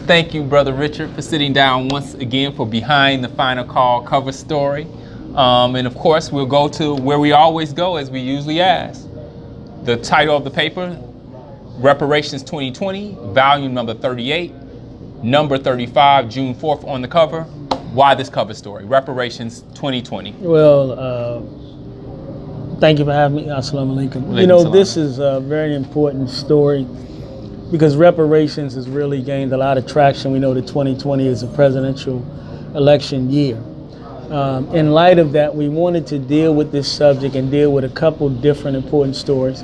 Thank you, Brother Richard, for sitting down once again for Behind the Final Call cover story. And of course, we'll go to where we always go, as we usually ask. The title of the paper, Reparations 2020, volume number 38, number 35, June 4th on the cover. Why this cover story, Reparations 2020? Well, thank you for having me. Assalamu alaikum. You know, this is a very important story because reparations has really gained a lot of traction. We know that 2020 is a presidential election year. In light of that, we wanted to deal with this subject and deal with a couple different important stories.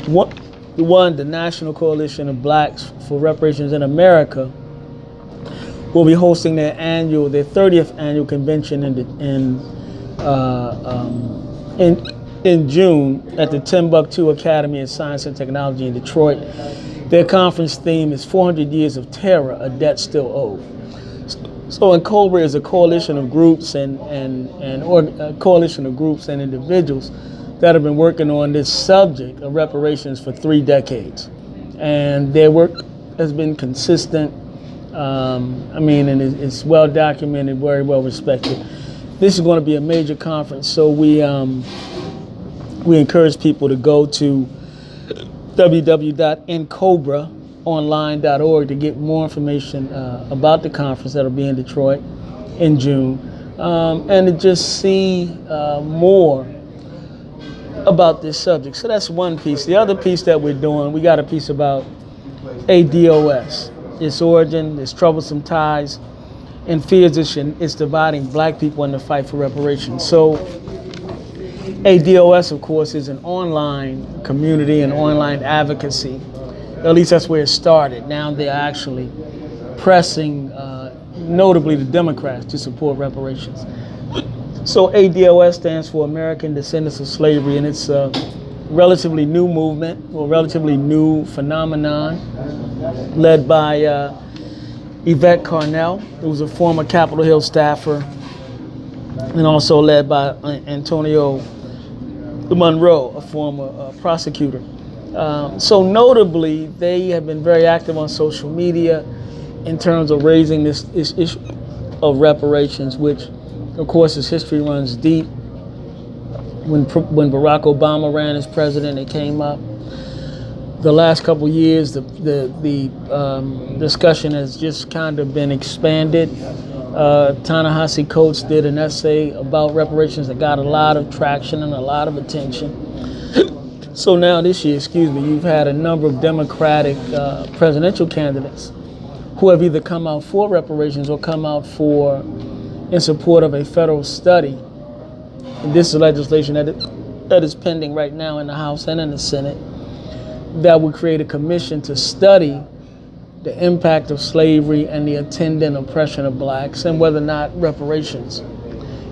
One, the National Coalition of Blacks for Reparations in America will be hosting their 30th annual convention in June at the Timbuktu Academy of Science and Technology in Detroit. Their conference theme is 400 Years of Terror, a Debt Still Owed. So NCOBRA is a coalition of groups and individuals that have been working on this subject of reparations for 3 decades. And their work has been consistent. And it's well documented, very well respected. This is going to be a major conference, so we encourage people to go to www.ncobraonline.org to get more information about the conference that'll be in Detroit in June, and to just see more about this subject. So that's one piece. The other piece that we're doing, we got a piece about ADOS, its origin, its troublesome ties, and fears it's dividing black people in the fight for reparations. So ADOS, of course, is an online community and online advocacy. At least that's where it started. Now they're actually pressing, notably the Democrats, to support reparations. So ADOS stands for American Descendants of Slavery, and it's a relatively new movement, or relatively new phenomenon, led by Yvette Carnell, who was a former Capitol Hill staffer, and also led by Antonio Monroe, a former prosecutor. So notably, they have been very active on social media in terms of raising this issue of reparations, which, of course, its history runs deep. When Barack Obama ran as president, it came up. The last couple of years, the discussion has just kind of been expanded. Ta-Nehisi Coates did an essay about reparations that got a lot of traction and a lot of attention. So now this year, you've had a number of Democratic presidential candidates who have either come out for reparations or come out in support of a federal study. And this is legislation that is pending right now in the House and in the Senate that would create a commission to study the impact of slavery and the attendant oppression of blacks and whether or not reparations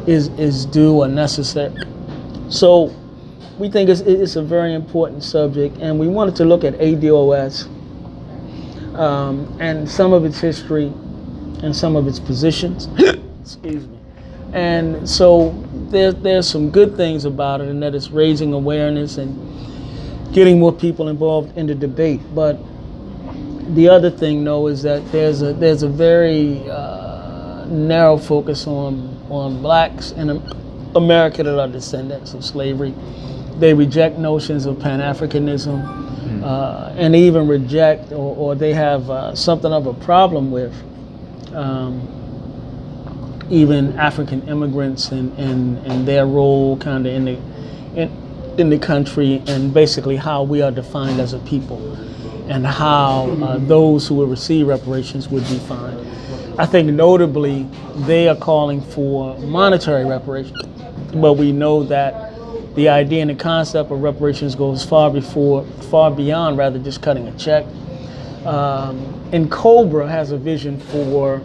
is due or necessary. So we think it's a very important subject, and we wanted to look at ADOS and some of its history and some of its positions. Excuse me. And so there's some good things about it, and that it's raising awareness and getting more people involved in the debate. But the other thing, though, is that there's a very narrow focus on blacks in America that are descendants of slavery. They reject notions of Pan-Africanism, and they even reject or they have something of a problem with even African immigrants and their role kind of in the country, and basically how we are defined as a people and how those who will receive reparations would be defined. I think notably they are calling for monetary reparations, but we know that the idea and the concept of reparations goes far beyond rather just cutting a check. And COBRA has a vision for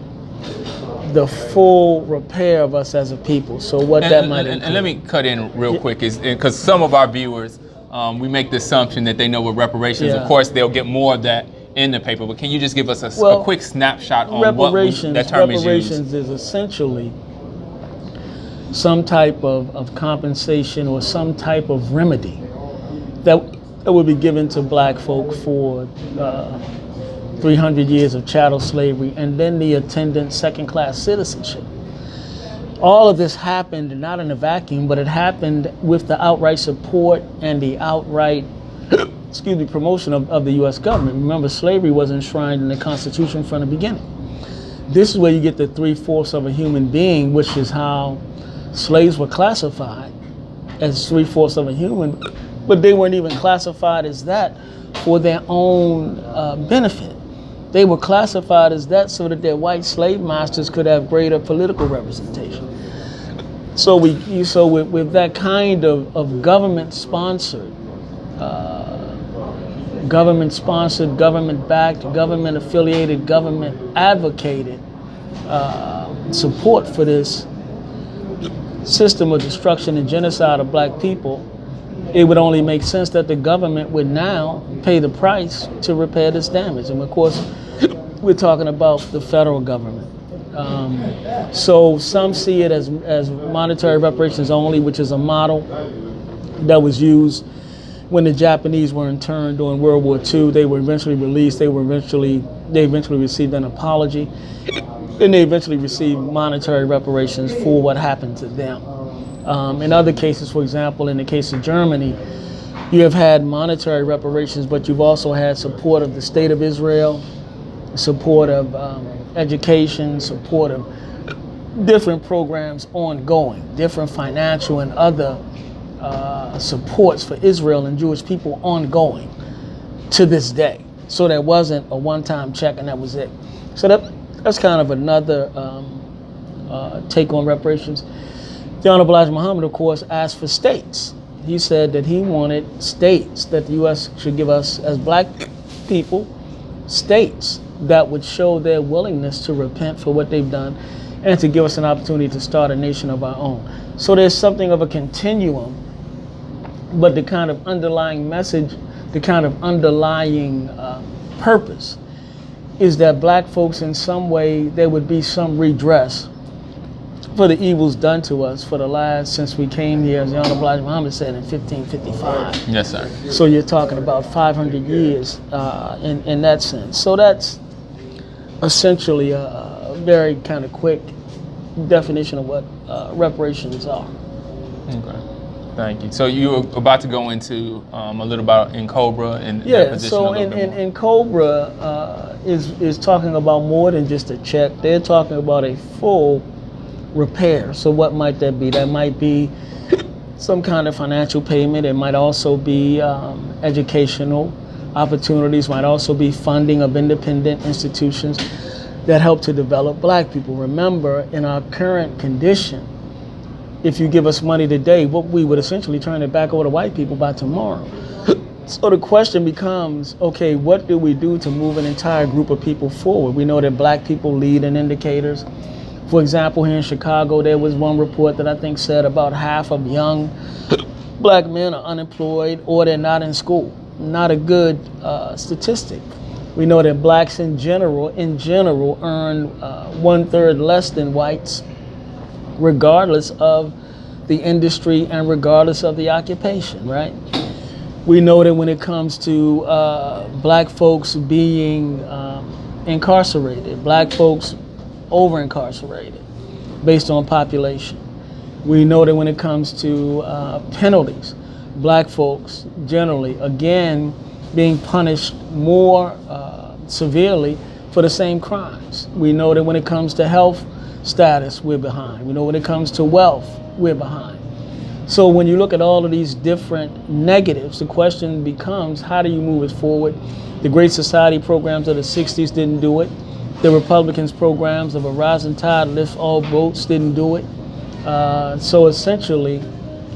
the full repair of us as a people. So what that might include. And let me cut in real quick, is because some of our viewers, we make the assumption that they know what reparations. Of course, they'll get more of that in the paper. But can you just give us a quick snapshot on what that term is used? Reparations is essentially some type of compensation or some type of remedy that would be given to black folk for 300 years of chattel slavery, and then the attendant second-class citizenship. All of this happened not in a vacuum, but it happened with the outright support and the outright promotion of the U.S. government. Remember, slavery was enshrined in the Constitution from the beginning. This is where you get the 3/4 of a human being, which is how slaves were classified, as 3/4 of a human, but they weren't even classified as that for their own benefit. They were classified as that so that their white slave masters could have greater political representation. So with that kind of government-sponsored, government-backed, government-affiliated, government-advocated support for this system of destruction and genocide of black people, it would only make sense that the government would now pay the price to repair this damage. And of course, we're talking about the federal government. So some see it as monetary reparations only, which is a model that was used when the Japanese were interned during World War II. They were eventually released. They eventually received an apology. Then they eventually received monetary reparations for what happened to them. In other cases, for example, in the case of Germany, you have had monetary reparations, but you've also had support of the State of Israel, support of education, support of different programs ongoing, different financial and other supports for Israel and Jewish people ongoing to this day. So there wasn't a one-time check and that was it. So that's kind of another take on reparations. The Honorable Elijah Muhammad, of course, asked for states. He said that he wanted states, that the U.S. should give us, as black people, states that would show their willingness to repent for what they've done and to give us an opportunity to start a nation of our own. So there's something of a continuum, but the kind of underlying message, the kind of underlying purpose is that black folks, in some way, there would be some redress for the evils done to us for the last, since we came here, as the Honorable Elijah Muhammad said, in 1555. Yes, sir. So you're talking about 500 years in that sense. So that's essentially a very kind of quick definition of what reparations are. Okay. Thank you. So you were about to go into a little about in Cobra and that position so a little bit more. in Cobra is talking about more than just a check. They're talking about a full repair. So what might that be? That might be some kind of financial payment. It might also be educational opportunities, might also be funding of independent institutions that help to develop black people. Remember, in our current condition, if you give us money today, what we would essentially turn it back over to white people by tomorrow. So the question becomes, okay, what do we do to move an entire group of people forward? We know that black people lead in indicators. For example, here in Chicago, there was one report that I think said about half of young black men are unemployed or they're not in school. Not a good statistic. We know that blacks in general earn 1/3 less than whites, regardless of the industry and regardless of the occupation, right? We know that when it comes to black folks being incarcerated, black folks over-incarcerated based on population. We know that when it comes to penalties, black folks generally, again, being punished more severely for the same crimes. We know that when it comes to health status, we're behind. We know when it comes to wealth, we're behind. So when you look at all of these different negatives, the question becomes, how do you move it forward? The Great Society programs of the 60s didn't do it. The Republicans' programs of a rising tide lifts all boats didn't do it. So essentially,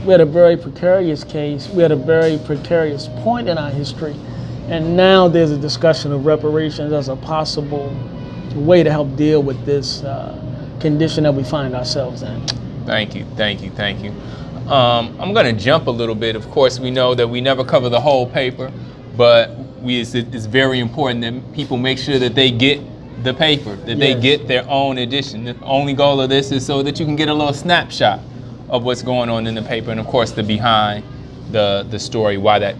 we had a very precarious case. We had a very precarious point in our history. And now there's a discussion of reparations as a possible way to help deal with this condition that we find ourselves in. Thank you. I'm going to jump a little bit. Of course, we know that we never cover the whole paper, but it's very important that people make sure that they get the paper, that they get their own edition. The only goal of this is so that you can get a little snapshot of what's going on in the paper, and of course the behind the story, why that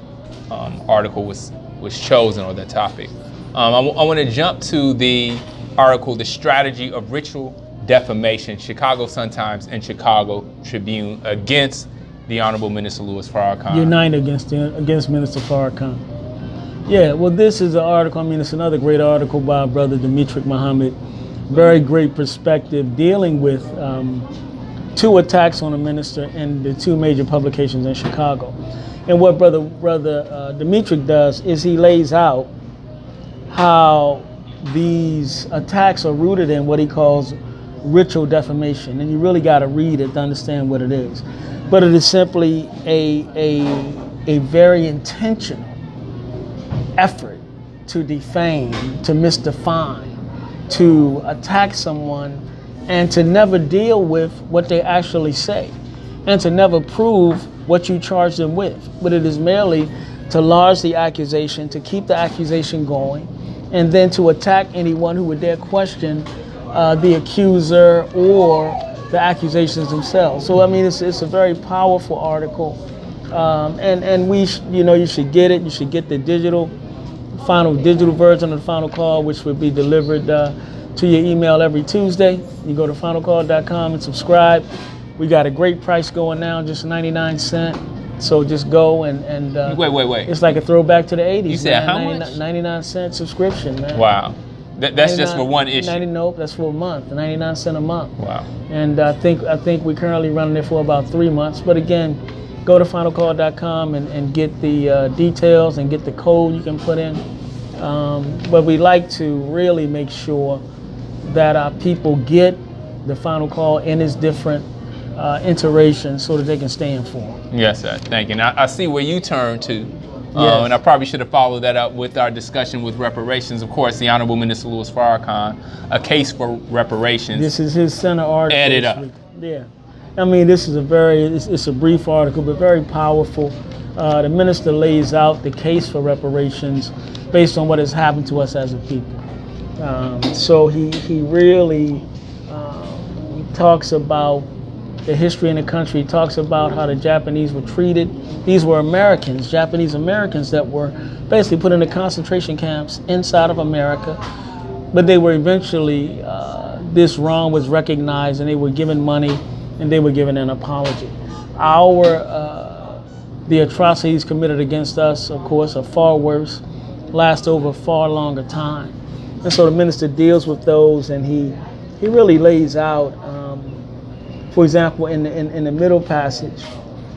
article was chosen, or the topic I want to jump to the article, The Strategy of Ritual Defamation, Chicago Sun-Times and Chicago Tribune against the Honorable Minister Louis Farrakhan. Unite against Minister Farrakhan. Yeah, well, this is an article, I mean, it's another great article by Brother Demetric Muhammad. Very great perspective dealing with two attacks on a minister in the two major publications in Chicago. And what Brother Demetric does is he lays out how these attacks are rooted in what he calls ritual defamation. And you really got to read it to understand what it is. But it is simply a very intentional effort to defame, to misdefine, to attack someone, and to never deal with what they actually say, and to never prove what you charge them with. But it is merely to lodge the accusation, to keep the accusation going, and then to attack anyone who would dare question the accuser or the accusations themselves. So I mean, it's a very powerful article, and we, you should get it. You should get the digital version of the Final Call, which would be delivered to your email every Tuesday. You go to finalcall.com and subscribe. We got a great price going now, just 99 cents. So just go and wait. It's like a throwback to the 80s. You said how much? 99 cent subscription, man. Wow. That's just for one issue. Nope, that's for a month. 99 cents a month. Wow. And I think we're currently running it for about 3 months. But again, go to finalcall.com and get the details and get the code you can put in. But we like to really make sure that our people get the Final Call in its different iterations so that they can stay informed. Yes, sir. Thank you. Now, I see where you turn to. Yes. And I probably should have followed that up with our discussion with reparations. Of course, the Honorable Minister Louis Farrakhan, a case for reparations. This is his center article. Add it up. Yeah. I mean, this is it's a brief article, but very powerful. The minister lays out the case for reparations based on what has happened to us as a people. So he really talks about the history in the country. He talks about how the Japanese were treated. These were Americans, Japanese Americans, that were basically put into concentration camps inside of America. But they were eventually, this wrong was recognized, and they were given money, and they were given an apology. The atrocities committed against us, of course, are far worse, last over a far longer time. And so the minister deals with those, and he really lays out, for example, in the middle passage,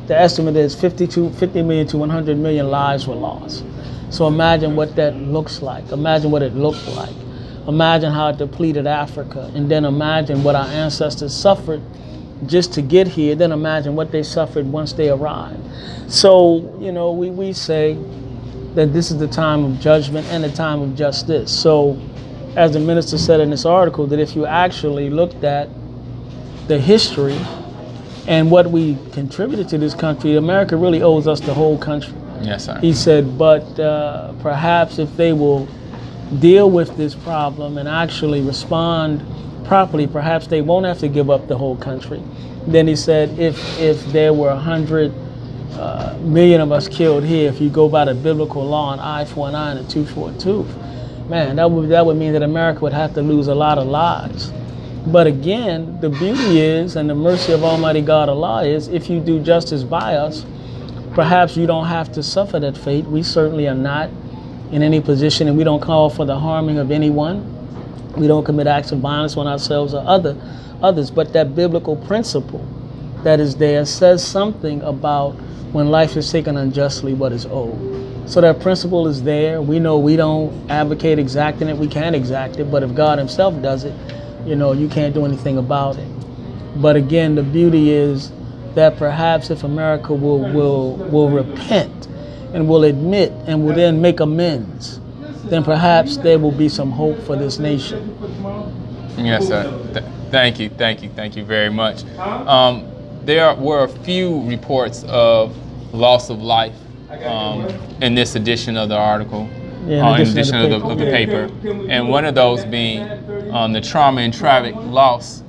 the estimate is 50 million to 100 million lives were lost. So imagine what that looks like. Imagine what it looked like. Imagine how it depleted Africa. And then imagine what our ancestors suffered just to get here. Then imagine what they suffered once they arrived. So, we say that this is the time of judgment and the time of justice. So, as the minister said in this article, that if you actually looked at the history and what we contributed to this country, America really owes us the whole country. Yes, sir. He said, but perhaps if they will deal with this problem and actually respond properly, perhaps they won't have to give up the whole country. Then he said, if there were 100 million of us killed here, if you go by the biblical law, an eye for an eye and a tooth for a tooth, man, that would mean that America would have to lose a lot of lives. But again, the beauty is, and the mercy of Almighty God Allah is, if you do justice by us, perhaps you don't have to suffer that fate. We certainly are not in any position, and we don't call for the harming of anyone. We don't commit acts of violence on ourselves or others. But that biblical principle that is there says something about when life is taken unjustly, what is owed. So that principle is there. We know we don't advocate exacting it. We can't exact it. But if God himself does it, you can't do anything about it. But again, the beauty is that perhaps if America will repent and will admit and will then make amends, then perhaps there will be some hope for this nation. Yes, sir. Thank you very much. There were a few reports of loss of life in this edition of the article. Yeah, in addition of the paper, and one of those being the trauma and tragic loss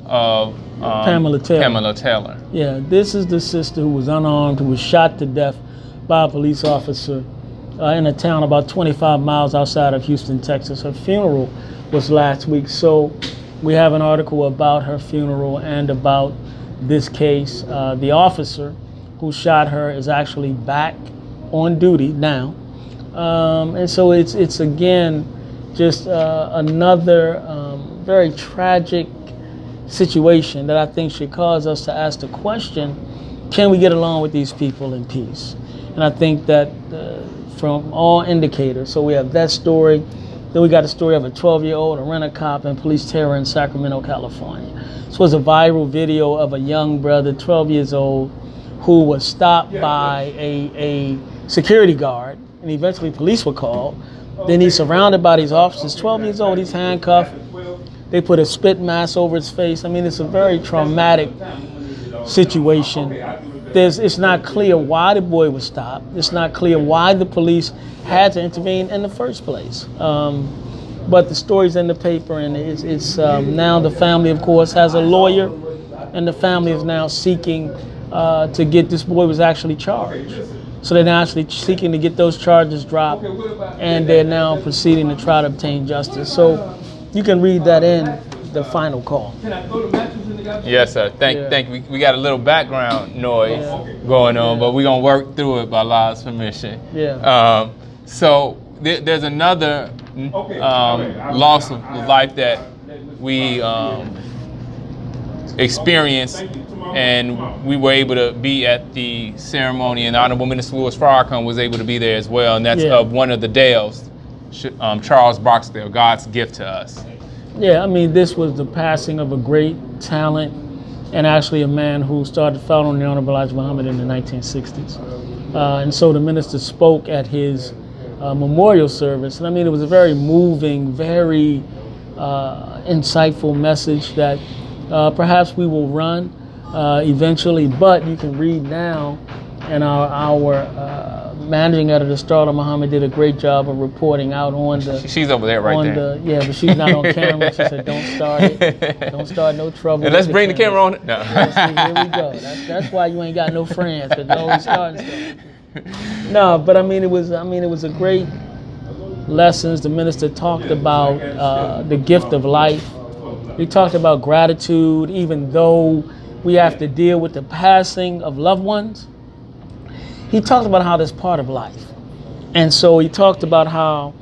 of Pamela Taylor. Yeah, this is the sister who was unarmed, who was shot to death by a police officer in a town about 25 miles outside of Houston, Texas. Her funeral was last week, so we have an article about her funeral and about this case. The officer who shot her is actually back on duty now, and so it's again just another very tragic situation that I think should cause us to ask the question: can we get along with these people in peace? And I think that from all indicators, so we have that story, then we got a story of a 12-year-old, a rent-a-cop, and police terror in Sacramento, California. This was a viral video of a young brother, 12 years old, who was stopped by a security guard, and eventually police were called. Then he's surrounded by these officers, 12 years old, he's handcuffed. They put a spit mask over his face. I mean, it's a very traumatic situation. It's not clear why the boy was stopped. It's not clear why the police had to intervene in the first place. But the story's in the paper, and it's now the family, of course, has a lawyer, and the family is now seeking to get this boy was actually charged. So they're now actually seeking to get those charges dropped, and they're now proceeding to try to obtain justice. So you can read that in the final call. Yes, sir. Thank you. We got a little background noise going on, but we're gonna work through it by Allah's permission. Yeah. So there's another loss of life that we experienced, and we were able to be at the ceremony, and Honorable Minister Louis Farrakhan was able to be there as well, and that's of one of the Dales, Charles Barksdale, God's gift to us. Yeah, I mean, this was the passing of a great talent, and actually a man who started following the Honorable Elijah Muhammad in the 1960s. And so the minister spoke at his memorial service, and I mean, it was a very moving, very insightful message that perhaps we will run eventually, but you can read now, and our managing editor, Starla Muhammad, did a great job of reporting out on the... She's over there right there. Yeah, but she's not on camera. She said, don't start it. Don't start no trouble. And let's bring the camera on. No. Here we go. That's why you ain't got no friends, because you're always starting stuff. No, but I mean, it was a great lessons. The minister talked about the gift of life. He talked about gratitude, even though we have to deal with the passing of loved ones. He talked about how that's part of life. And so he talked about how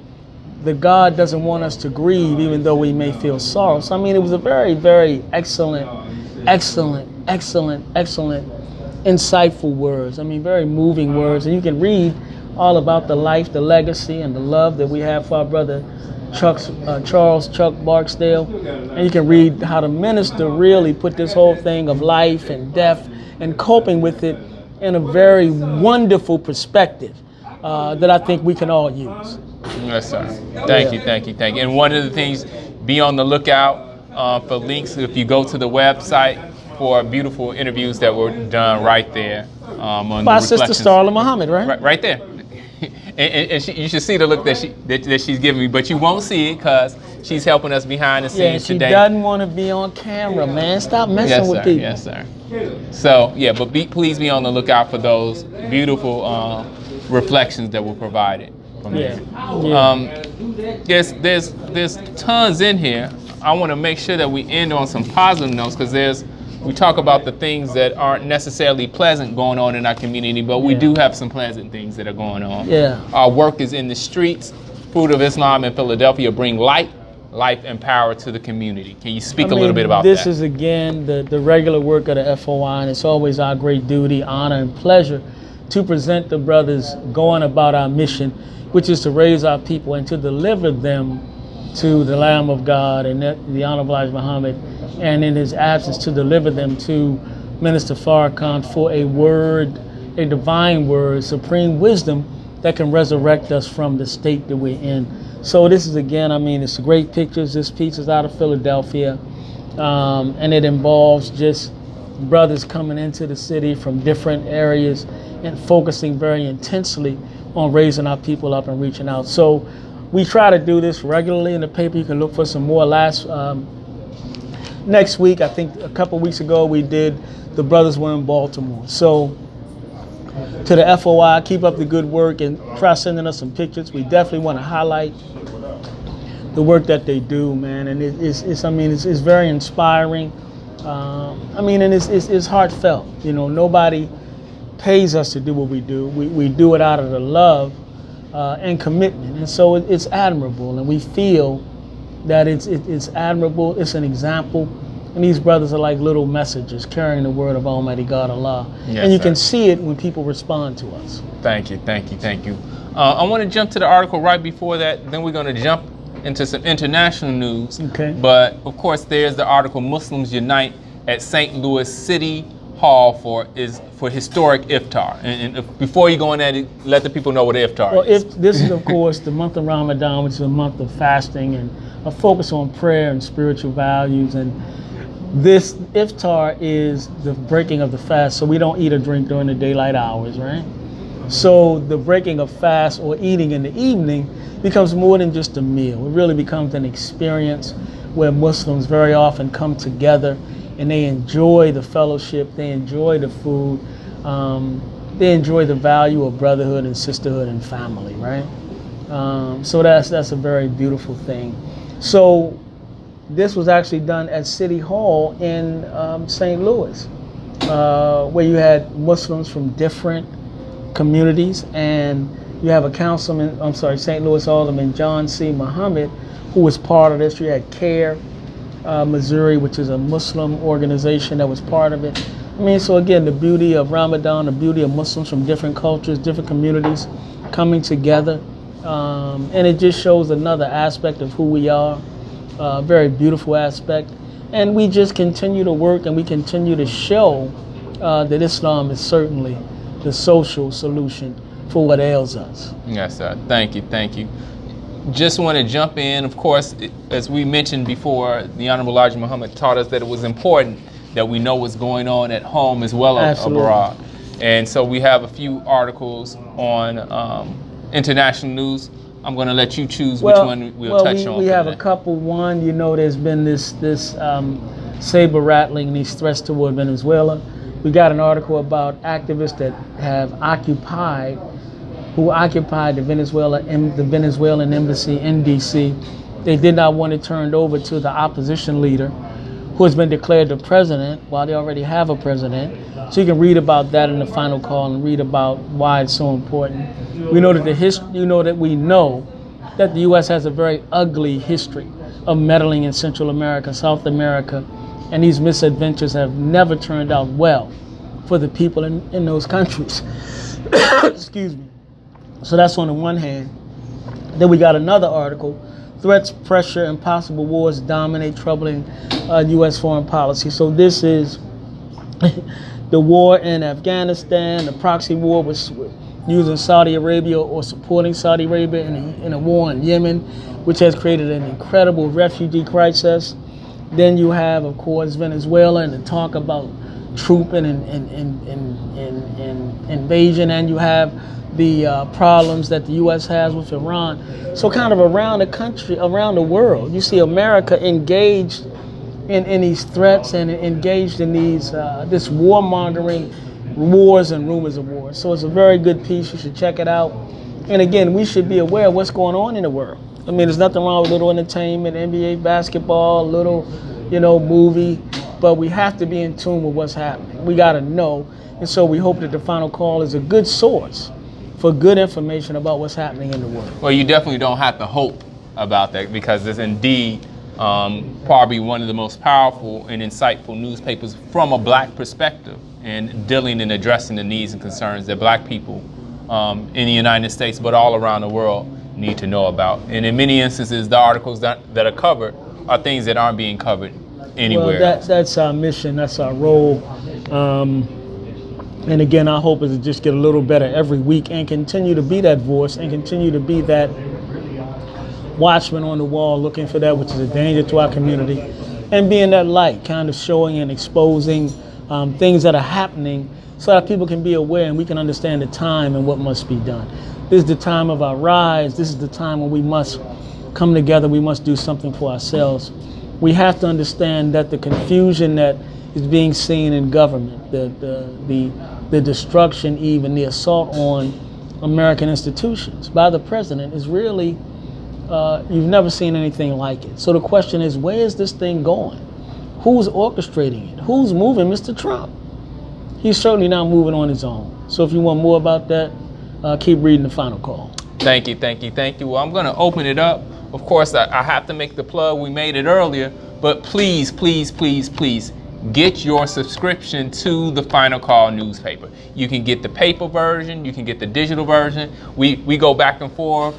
the God doesn't want us to grieve even though we may feel sorrow. So I mean, it was a very, very excellent, insightful words. I mean, very moving words. And you can read all about the life, the legacy, and the love that we have for our brother Charles Chuck Barksdale. And you can read how the minister really put this whole thing of life and death and coping with it in a very wonderful perspective that I think we can all use. Yes, sir. Thank you. And one of the things, be on the lookout for links if you go to the website for beautiful interviews that were done right there. On By the Sister Starla Muhammad, right? Right there. And you should see the look that she's giving me, but you won't see it because she's helping us behind the scenes today. today. She doesn't want to be on camera, man. Stop messing with people. Yes, sir. So, yeah, but please be on the lookout for those beautiful reflections that were provided from there. There's tons in here. I want to make sure that we end on some positive notes, because we talk about the things that aren't necessarily pleasant going on in our community, but we do have some pleasant things that are going on. Yeah. Our work is in the streets. Fruit of Islam in Philadelphia bring light, life, and power to the community. Can you speak a little bit about that? This is, again, the regular work of the FOI, and it's always our great duty, honor, and pleasure to present the brothers going about our mission, which is to raise our people and to deliver them to the Lamb of God and the Honorable Elijah Muhammad, and in his absence to deliver them to Minister Farrakhan for a word, a divine word, supreme wisdom that can resurrect us from the state that we're in. So this is, again, I mean, it's great pictures. This piece is out of Philadelphia, and it involves just brothers coming into the city from different areas and focusing very intensely on raising our people up and reaching out. So we try to do this regularly in the paper. You can look for some more. Next week, I think a couple weeks ago, we did The Brothers Were in Baltimore. So To the FOI, keep up the good work and try sending us some pictures. We definitely want to highlight the work that they do, man. And it's very inspiring. And it's heartfelt. You know, nobody pays us to do what we do. We do it out of the love and commitment. And so it's admirable. And we feel that it's admirable. It's an example. And these brothers are like little messengers carrying the word of Almighty God Allah. Yes, and you sir. can see it when people respond to us. Thank you. I want to jump to the article right before that. Then we're going to jump into some international news. Okay. But of course, there's the article Muslims Unite at St. Louis City Hall for historic iftar. And before you go on that, let the people know what iftar is. This is, of course, the month of Ramadan, which is a month of fasting and a focus on prayer and spiritual values. And this iftar is the breaking of the fast, so we don't eat or drink during the daylight hours, right? So the breaking of fast or eating in the evening becomes more than just a meal. It really becomes an experience where Muslims very often come together and they enjoy the fellowship, they enjoy the food, they enjoy the value of brotherhood and sisterhood and family, right? So that's a very beautiful thing. So this was actually done at City Hall in St. Louis, where you had Muslims from different communities, and you have a St. Louis Alderman John C. Muhammad, who was part of this. You had CARE, Missouri, which is a Muslim organization that was part of it. I mean, so again, the beauty of Ramadan, the beauty of Muslims from different cultures, different communities coming together, and it just shows another aspect of who we are. Very beautiful aspect, and we just continue to work and we continue to show that Islam is certainly the social solution for what ails us. Yes, sir. Thank you. Just want to jump in. Of course, as we mentioned before, the Honorable Elijah Muhammad taught us that it was important that we know what's going on at home as well as abroad. And so we have a few articles on international news. I'm going to let you choose which one we'll touch on. We have a couple. One, you know, there's been this saber rattling, these threats toward Venezuela. We got an article about activists that have occupied the Venezuelan embassy in D.C. They did not want it turned over to the opposition leader, who has been declared the president while they already have a president. So you can read about that in the final call and read about why it's so important. We know that we know that the U.S. has a very ugly history of meddling in Central America, South America, and these misadventures have never turned out well for the people in those countries. Excuse me. So that's on the one hand. Then we got another article, Threats, Pressure, and Possible Wars Dominate Troubling U.S. Foreign Policy. So this is the war in Afghanistan, the proxy war was using Saudi Arabia or supporting Saudi Arabia in a war in Yemen, which has created an incredible refugee crisis. Then you have, of course, Venezuela and the talk about troop and invasion, and you have the problems that the U.S. has with Iran. So kind of around the country, around the world, you see America engaged in these threats and engaged in these this warmongering, wars and rumors of wars. So it's a very good piece. You should check it out. And again, we should be aware of what's going on in the world. I mean, there's nothing wrong with little entertainment, NBA basketball, little, movie, but we have to be in tune with what's happening. We got to know. And so we hope that the final call is a good source for good information about what's happening in the world. Well, you definitely don't have to hope about that, because it's indeed probably one of the most powerful and insightful newspapers from a black perspective in dealing and addressing the needs and concerns that black people in the United States, but all around the world, need to know about. And in many instances, the articles that are covered are things that aren't being covered anywhere. Well, that's our mission, that's our role. And again, our hope is to just get a little better every week and continue to be that voice and continue to be that watchman on the wall looking for that which is a danger to our community, and being that light, kind of showing and exposing things that are happening so that people can be aware and we can understand the time and what must be done. This is the time of our rise. This is the time when we must come together. We must do something for ourselves. We have to understand that the confusion that is being seen in government, the the destruction, even the assault on American institutions by the president is really, you've never seen anything like it. So the question is, where is this thing going? Who's orchestrating it? Who's moving Mr. Trump? He's certainly not moving on his own. So if you want more about that, keep reading the final call. Thank you, thank you, thank you. Well, I'm going to open it up. Of course, I have to make the plug. We made it earlier, but please, please, please, please get your subscription to the Final Call newspaper. You can get the paper version. You can get the digital version. We go back and forth.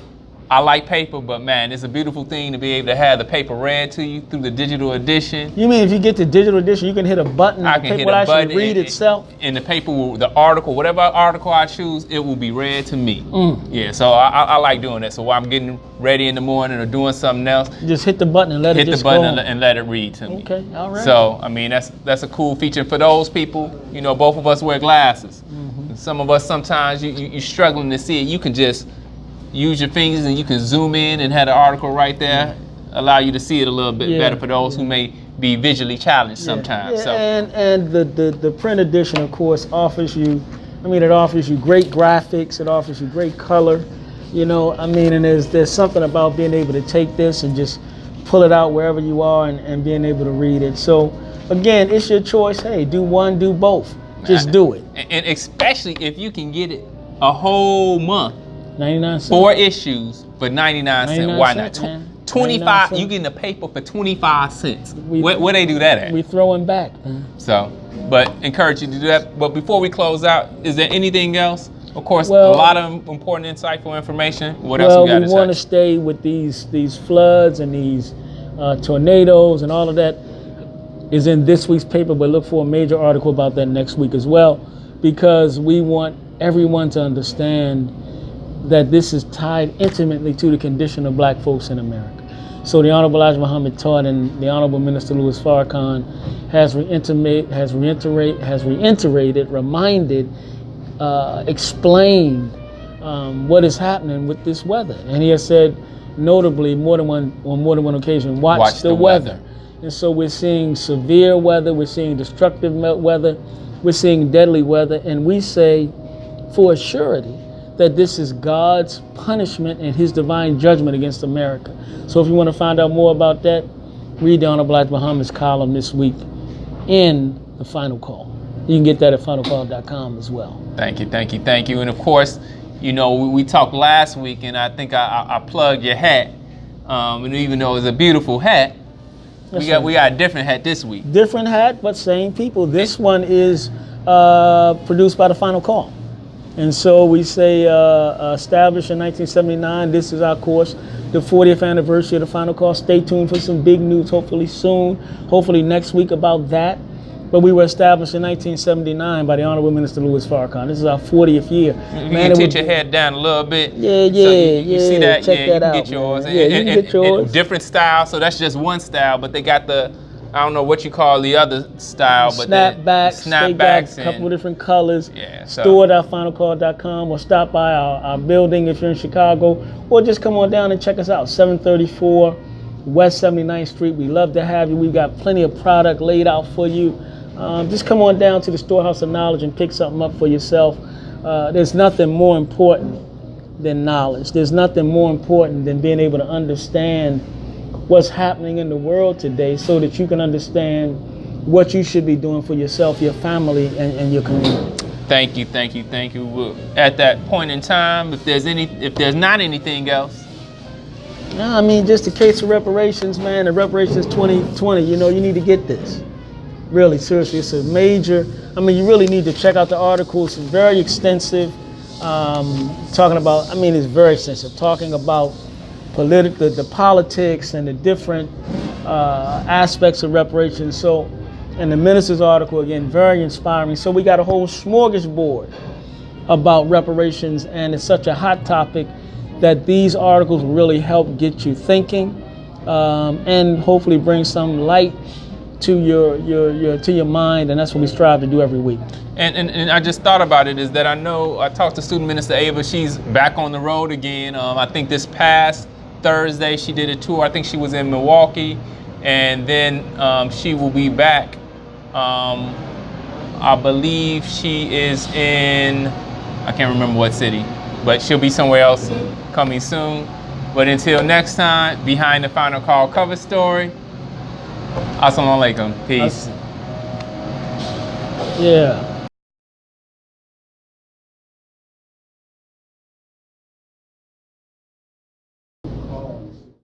I like paper, but man, it's a beautiful thing to be able to have the paper read to you through the digital edition. You mean if you get the digital edition, you can hit a button I and the can paper hit will a actually button read itself? And the paper will, the article, whatever article I choose, it will be read to me. Yeah, so I like doing that. So while I'm getting ready in the morning or doing something else, You just hit the button and let it just go on. and let it read to me. Okay, all right. So, I mean, that's a cool feature. For those people, you know, both of us wear glasses. And some of us, sometimes you're struggling to see it. You can just use your fingers and you can zoom in and have the article right there, allow you to see it a little bit better for those who may be visually challenged sometimes. Yeah, So. and the print edition, of course, offers you, it offers you great graphics, it offers you great color, you know, and there's something about being able to take this and just pull it out wherever you are and being able to read it. So, again, it's your choice. Hey, do one, do both. Just do it. And especially if you can get it a whole month. 99 cents. 4 issues for 99 cents. Why not? 25. You getting a paper for 25 cents. Where they do that at? We throwing back. So, but encourage you to do that. But before we close out, is there anything else? Of course, Well, a lot of important, insightful information. What else we got to say? We want to stay with these floods and these tornadoes and all of that is in this week's paper, but look for a major article about that next week as well, because we want everyone to understand that this is tied intimately to the condition of black folks in America. So the Honorable Elijah Muhammad taught, and the Honorable Minister Louis Farrakhan has reiterated, reminded, explained what is happening with this weather. And he has said, notably, on more than one occasion, watch the weather. And so we're seeing severe weather, we're seeing destructive weather, we're seeing deadly weather, and we say for a surety that this is God's punishment and his divine judgment against America. So if you want to find out more about that, read the Honorable Elijah Muhammad's column this week in the Final Call. You can get that at finalcall.com as well. Thank you, thank you, thank you. And of course, you know, we talked last week, and I think I plugged your hat. And even though it's a beautiful hat, we got a different hat this week. Different hat, but same people. This one is produced by the Final Call. And so we say established in 1979. This is our course, the 40th anniversary of the Final Call. Stay tuned for some big news, hopefully soon, hopefully next week about that. But we were established in 1979 by the Honorable Minister Louis Farrakhan. This is our 40th year. You can tilt your head down a little bit. Yeah, so you see that? Check that out, you can get yours. Yeah, you can get yours. And different style, so that's just one style, but they got the, I don't know what you call the other style, but snapbacks. They got a couple of different colors. Yeah, so. Store.finalcall.com, or stop by our building if you're in Chicago, or just come on down and check us out. 734 West 79th Street. We love to have you. We've got plenty of product laid out for you. Just come on down to the Storehouse of Knowledge and pick something up for yourself. There's nothing more important than knowledge. There's nothing more important than being able to understand what's happening in the world today so that you can understand what you should be doing for yourself, your family, and your community. Thank you, thank you, thank you. At that point in time, if there's not anything else. No, just the case of reparations, man. The reparations 2020, you need to get this. Really, seriously, it's a major, you really need to check out the articles. It's very extensive. Talking about, it's very extensive. Talking about the politics and the different aspects of reparations. So, and the minister's article, again, very inspiring. So we got a whole smorgasbord about reparations, and it's such a hot topic that these articles really help get you thinking and hopefully bring some light to your mind, and that's what we strive to do every week. And I just thought about it, is that I talked to Student Minister Ava. She's back on the road again. I think this past Thursday she did a tour. I think she was in Milwaukee, and then she will be back I believe she is in, I can't remember what city, but she'll be somewhere else coming soon. But until next time, Behind the Final Call cover story. Assalamu alaikum. Peace. Yeah.